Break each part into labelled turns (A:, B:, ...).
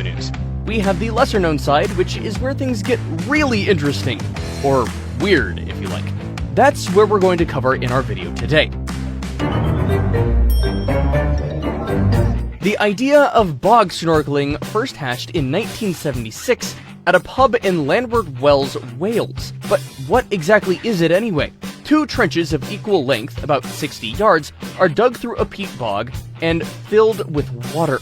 A: avenues. We have the lesser-known side, which is where things get really interesting. Or weird, if you like. That's where we're going to cover in our video today. The idea of bog snorkeling first hatched in 1976 at a pub in Llanwrtyd Wells, Wales. But what exactly is it anyway? 2 trenches of equal length, about 60 yards, are dug through a peat bog and filled with water.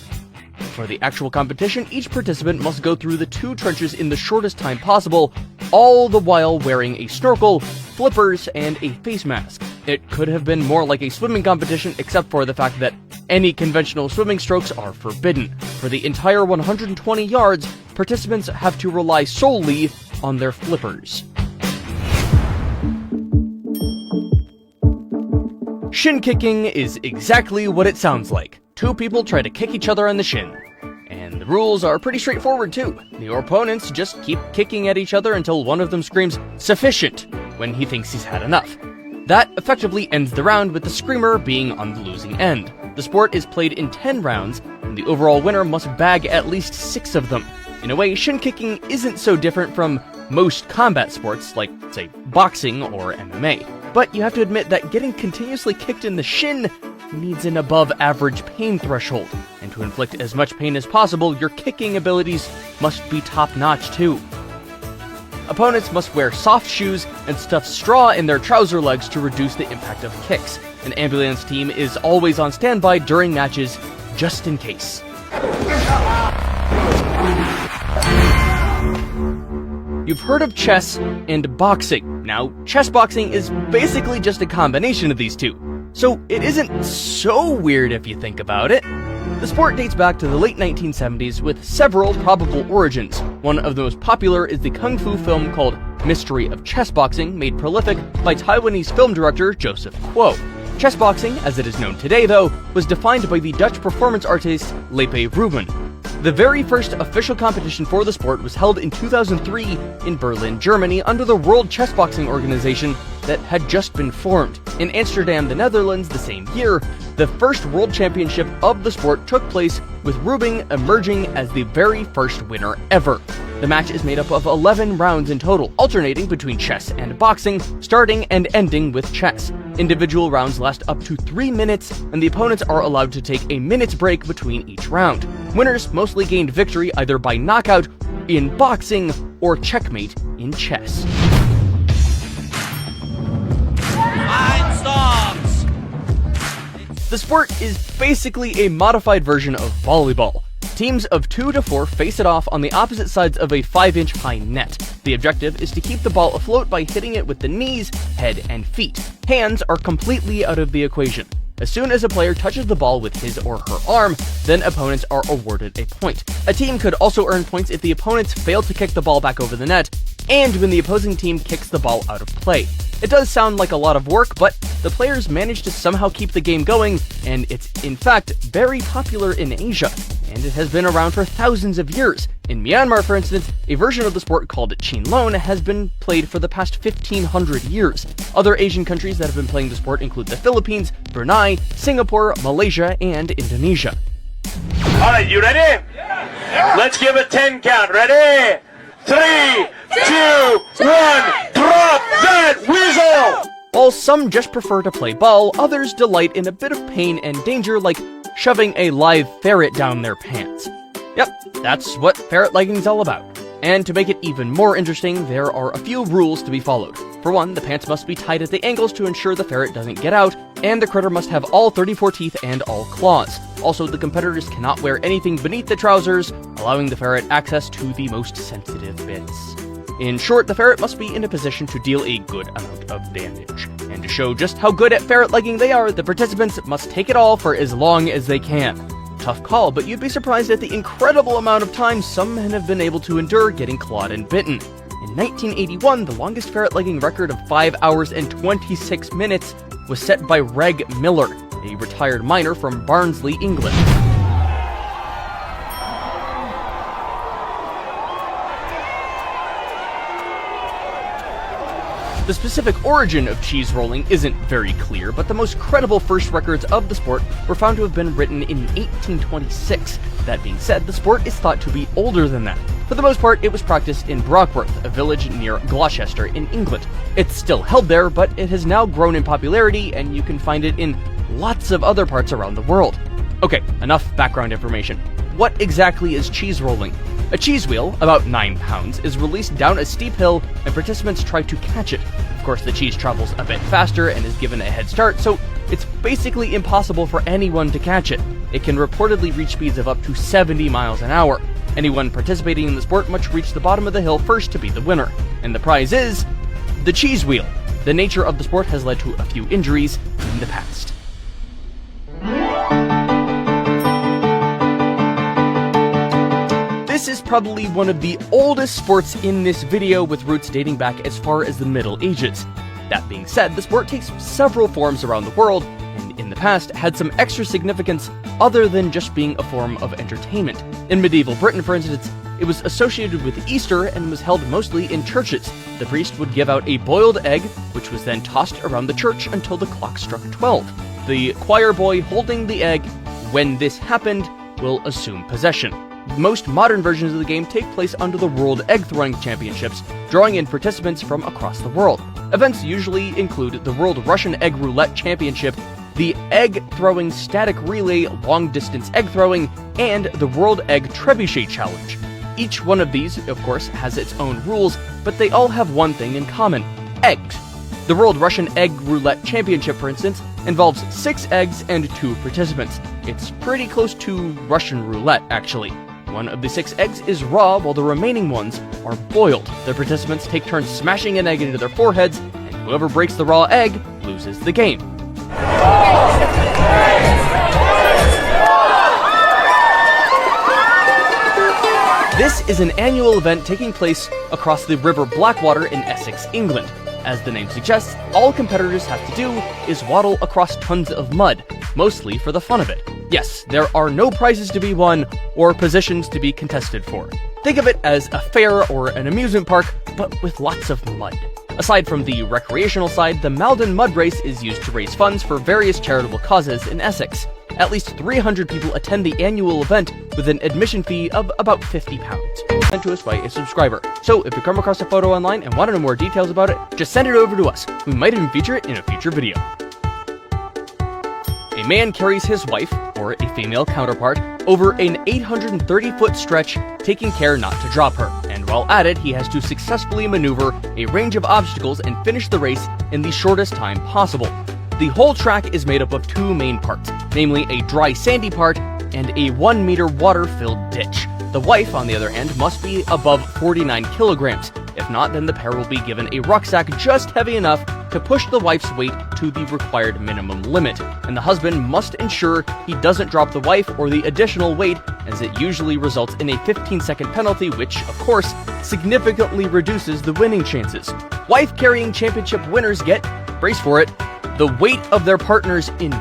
A: For the actual competition, each participant must go through the 2 trenches in the shortest time possible, all the while wearing a snorkel, flippers, and a face mask. It could have been more like a swimming competition, except for the fact that any conventional swimming strokes are forbidden. For the entire 120 yards, participants have to rely solely on their flippers. Shin kicking is exactly what it sounds like. 2 people try to kick each other on the shin. And the rules are pretty straightforward too. Your opponents just keep kicking at each other until one of them screams, "Sufficient," when he thinks he's had enough. That effectively ends the round, with the screamer being on the losing end. The sport is played in 10 rounds, and the overall winner must bag at least 6 of them. In a way, shin kicking isn't so different from most combat sports, like, say, boxing or MMA. But you have to admit that getting continuously kicked in the shin needs an above-average pain threshold, and to inflict as much pain as possible, your kicking abilities must be top-notch too. Opponents must wear soft shoes and stuff straw in their trouser legs to reduce the impact of kicks. An ambulance team is always on standby during matches, just in case. You've heard of chess and boxing. Now, chess boxing is basically just a combination of these two, so it isn't so weird if you think about it. The sport dates back to the late 1970s with several probable origins. One of the most popular is the kung fu film called Mystery of Chess Boxing, made prolific by Taiwanese film director Joseph Kuo. Chess boxing, as it is known today though, was defined by the Dutch performance artist Lepe Ruben. The very first official competition for the sport was held in 2003 in Berlin, Germany, under the World Chess Boxing Organization that had just been formed. In Amsterdam, the Netherlands, the same year, the first World Championship of the sport took place, with Rubing emerging as the very first winner ever. The match is made up of 11 rounds in total, alternating between chess and boxing, starting and ending with chess. Individual rounds last up to 3 minutes, and the opponents are allowed to take a minute's break between each round. Winners mostly gained victory either by knockout in boxing or checkmate in chess. The sport is basically a modified version of volleyball. Teams of 2 to 4 face it off on the opposite sides of a 5-inch high net. The objective is to keep the ball afloat by hitting it with the knees, head, and feet. Hands are completely out of the equation. As soon as a player touches the ball with his or her arm, then opponents are awarded a point. A team could also earn points if the opponents fail to kick the ball back over the net, and when the opposing team kicks the ball out of play. It does sound like a lot of work, but the players manage to somehow keep the game going, and it's in fact very popular in Asia, and it has been around for thousands of years. In Myanmar, for instance, a version of the sport called Chinlone has been played for the past 1,500 years. Other Asian countries that have been playing the sport include the Philippines, Brunei, Singapore, Malaysia, and Indonesia.
B: Alright, you ready? Yeah. Let's give a 10 count. Ready? 3, 2, 1, drop that whistle!
A: While some just prefer to play ball, others delight in a bit of pain and danger, like shoving a live ferret down their pants. Yep, that's what ferret legging's all about. And to make it even more interesting, there are a few rules to be followed. For one, the pants must be tied at the ankles to ensure the ferret doesn't get out, and the critter must have all 34 teeth and all claws. Also, the competitors cannot wear anything beneath the trousers, allowing the ferret access to the most sensitive bits. In short, the ferret must be in a position to deal a good amount of damage. And to show just how good at ferret legging they are, the participants must take it all for as long as they can. Tough call, but you'd be surprised at the incredible amount of time some men have been able to endure getting clawed and bitten. In 1981, the longest ferret legging record of 5 hours and 26 minutes was set by Reg Miller, a retired miner from Barnsley, England. The specific origin of cheese rolling isn't very clear, but the most credible first records of the sport were found to have been written in 1826. That being said, the sport is thought to be older than that. For the most part, it was practiced in Brockworth, a village near Gloucester in England. It's still held there, but it has now grown in popularity, and you can find it in lots of other parts around the world. Okay, enough background information. What exactly is cheese rolling? A cheese wheel, about 9 pounds, is released down a steep hill, and participants try to catch it. Of course, the cheese travels a bit faster and is given a head start, so it's basically impossible for anyone to catch it. It can reportedly reach speeds of up to 70 miles an hour. Anyone participating in the sport must reach the bottom of the hill first to be the winner. And the prize is the cheese wheel. The nature of the sport has led to a few injuries in the past. This is probably one of the oldest sports in this video, with roots dating back as far as the Middle Ages. That being said, the sport takes several forms around the world, and in the past had some extra significance other than just being a form of entertainment. In medieval Britain, for instance, it was associated with Easter and was held mostly in churches. The priest would give out a boiled egg, which was then tossed around the church until the clock struck 12. The choir boy holding the egg, when this happened, will assume possession. Most modern versions of the game take place under the World Egg Throwing Championships, drawing in participants from across the world. Events usually include the World Russian Egg Roulette Championship, the Egg Throwing Static Relay Long Distance Egg Throwing, and the World Egg Trebuchet Challenge. Each one of these, of course, has its own rules, but they all have one thing in common: eggs. The World Russian Egg Roulette Championship, for instance, involves 6 eggs and 2 participants. It's pretty close to Russian roulette, actually. One of the 6 eggs is raw, while the remaining ones are boiled. The participants take turns smashing an egg into their foreheads, and whoever breaks the raw egg loses the game. This is an annual event taking place across the River Blackwater in Essex, England. As the name suggests, all competitors have to do is waddle across tons of mud, mostly for the fun of it. Yes, there are no prizes to be won or positions to be contested for. Think of it as a fair or an amusement park, but with lots of mud. Aside from the recreational side, the Malden Mud Race is used to raise funds for various charitable causes in Essex. At least 300 people attend the annual event with an admission fee of about £50, sent to us by a subscriber. So if you come across a photo online and want to know more details about it, just send it over to us. We might even feature it in a future video. A man carries his wife, or a female counterpart, over an 830-foot stretch, taking care not to drop her. And while at it, he has to successfully maneuver a range of obstacles and finish the race in the shortest time possible. The whole track is made up of 2 main parts, namely a dry sandy part and a 1-meter water-filled ditch. The wife, on the other hand, must be above 49 kilograms. If not, then the pair will be given a rucksack just heavy enough to push the wife's weight to the required minimum limit, and the husband must ensure he doesn't drop the wife or the additional weight, as it usually results in a 15-second penalty, which, of course, significantly reduces the winning chances. Wife-carrying championship winners get, brace for it, the weight of their partners in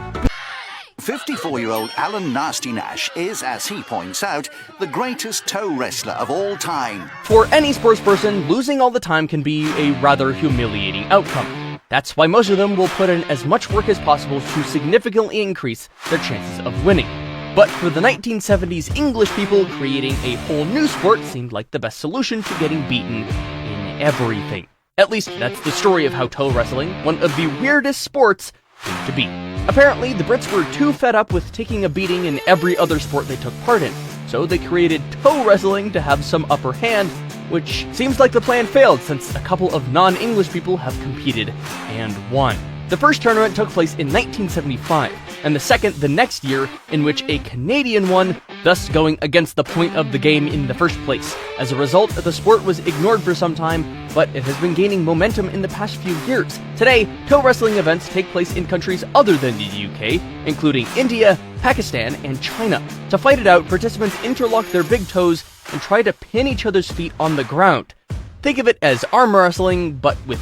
C: 54-year-old Alan Nasty Nash is, as he points out, the greatest toe wrestler of all time.
A: For any sports person, losing all the time can be a rather humiliating outcome. That's why most of them will put in as much work as possible to significantly increase their chances of winning. But for the 1970s English people, creating a whole new sport seemed like the best solution to getting beaten in everything. At least that's the story of how toe wrestling, one of the weirdest sports, came to be. Apparently, the Brits were too fed up with taking a beating in every other sport they took part in, so they created toe wrestling to have some upper hand, which seems like the plan failed since a couple of non-English people have competed and won. The first tournament took place in 1975, and the second the next year, in which a Canadian won, thus going against the point of the game in the first place. As a result, the sport was ignored for some time, but it has been gaining momentum in the past few years. Today, toe wrestling events take place in countries other than the UK, including India, Pakistan, and China. To fight it out, participants interlock their big toes and try to pin each other's feet on the ground. Think of it as arm wrestling, but with